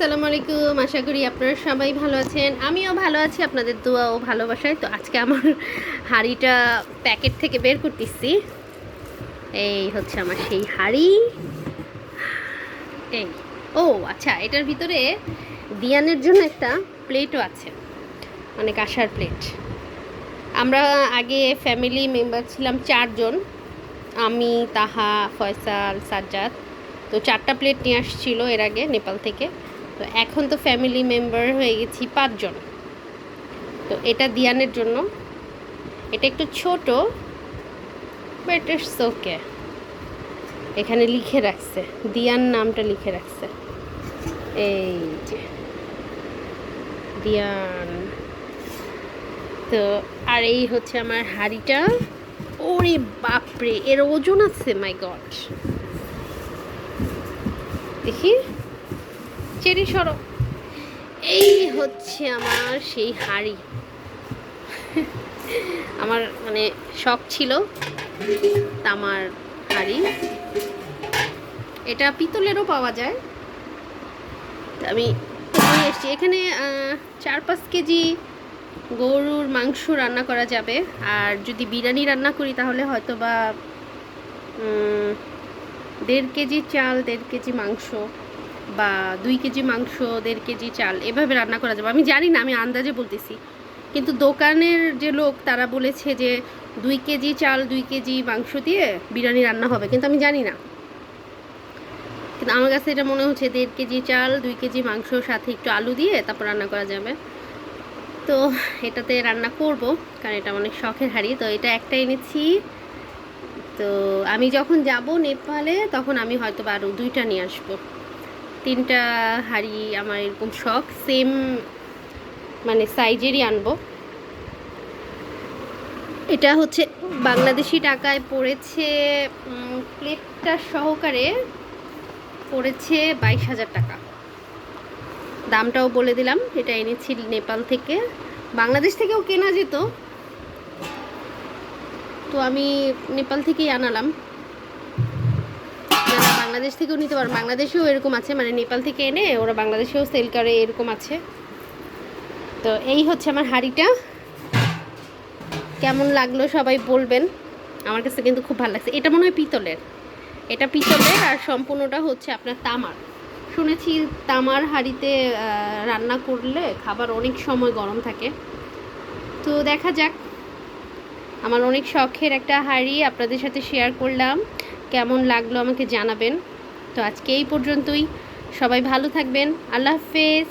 আসসালামু আলাইকুম। আশা করি আপনারা সবাই ভালো আছেন। আমিও ভালো আছি আপনাদের দোয়া ও ভালোবাসায়। তো আজকে আমার হাঁড়িটা প্যাকেট থেকে বের করতেছি। এই হচ্ছে আমার সেই হাঁড়ি। এই ও আচ্ছা, এটার ভিতরে দিয়ানের জন্য একটা প্লেটও আছে, মানে কাঁসার প্লেট। আমরা আগে ফ্যামিলি মেম্বার ছিলাম 4 জন, আমি, তাহা, ফয়সাল, সাজ্জাদ। তো 4টা প্লেট নিয়ে আসছিল এর আগে নেপাল থেকে। তো এখন তো ফ্যামিলি মেম্বার হয়ে গেছি 5 জন। তো এটা দিয়ানের জন্য। এটা একটু ছোট, বাট ইটস ওকে। এখানে লিখে রাখছে, দিয়ান নামটা লিখে রাখছে, এই যে দিয়ান। তো আর এই হচ্ছে আমার হাঁড়িটা। ওরে বাপরে, এর ওজন আছে, মাই গড। দেখি, চেরি সরো। এই হচ্ছে আমার সেই হাঁড়ি। আমার মানে শখ ছিল তামার হাঁড়ি। এটা পিতলেরও পাওয়া যায়। আমি নিয়ে এসেছি। এখানে 4-5 কেজি গরুর মাংস রান্না করা যাবে। আর যদি বিরিয়ানি রান্না করি তাহলে হয়তো বা 1.5 কেজি চাল, 1.5 কেজি মাংস, বা 2 কেজি মাংস, 1.5 কেজি চাল, এভাবে রান্না করা যাবে। আমি জানি না, আমি আন্দাজে বলতেছি। কিন্তু দোকানের যে লোক তারা বলেছে যে 2 কেজি চাল, 2 কেজি মাংস দিয়ে বিরিয়ানি রান্না হবে, কিন্তু আমি জানি না। কিন্তু আমার কাছে এটা মনে হচ্ছে 1.5 কেজি চাল, 2 কেজি মাংস, সাথে একটু আলু দিয়ে তারপর রান্না করা যাবে। তো এটাতে রান্না করব, কারণ এটা অনেক শখের হাঁড়ি। তো এটা একটা এনেছি। তো আমি যখন যাব নেপালে তখন আমি হয়তো আরও 2টা নিয়ে আসবো। 3টা হাঁড়ি আমার এরকম শখ, সেম মানে সাইজেরই আনবো। এটা হচ্ছে বাংলাদেশি টাকায় পড়েছে, প্লেটটা সহকারে পড়েছে 22,000 টাকা। দামটাও বলে দিলাম। এটা এনেছি নেপাল থেকে। বাংলাদেশ থেকেও কেনা যেত, তো আমি নেপাল থেকেই আনালাম। যারা বাংলাদেশ থেকেও নিতে পারেন, বাংলাদেশেও এরকম আছে, মানে নেপাল থেকে এনে ওরা বাংলাদেশেও সেল করে, এরকম আছে। তো এই হচ্ছে আমার হাঁড়িটা। কেমন লাগলো সবাই বলবেন। আমার কাছে কিন্তু খুব ভালো লাগছে। এটা মনে হয় পিতলের, এটা পিতলের, আর সম্পূর্ণটা হচ্ছে আপনার তামার। শুনেছি তামার হাঁড়িতে রান্না করলে খাবার অনেক সময় গরম থাকে। তো দেখা যাক। আমার অনেক শখের একটা হাঁড়ি আপনাদের সাথে শেয়ার করলাম। কেমন লাগলো আমাকে জানাবেন। তো আজকে এই পর্যন্তই। সবাই ভালো থাকবেন। আল্লাহ হাফেজ।